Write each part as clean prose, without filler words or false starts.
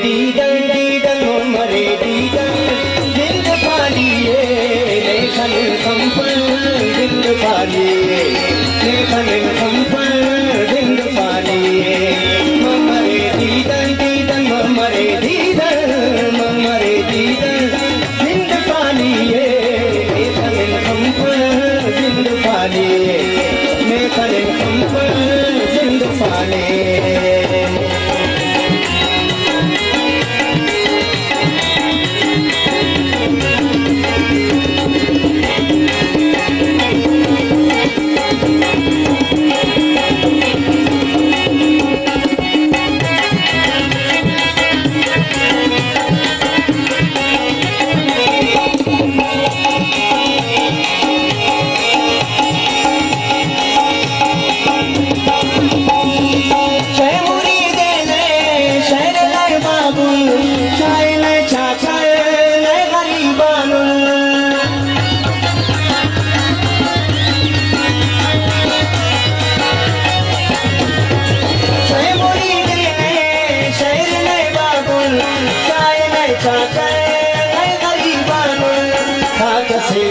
दीदन दीदन मरे दीदन जिंद पालिए लेखन कंपन जिंद पालिए लेखन कंपन जिंद पालिए मरे दीदन दीदन मरे दीदन मरे दीदन जिंद पालिए लेखन कंपन जिंद पालिए लेखन कंपन जिंद पालिए।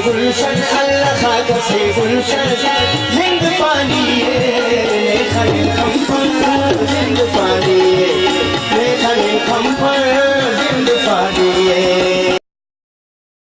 गुलशन अल्लाह खाक से गुलशन जिंद पालिए लेखन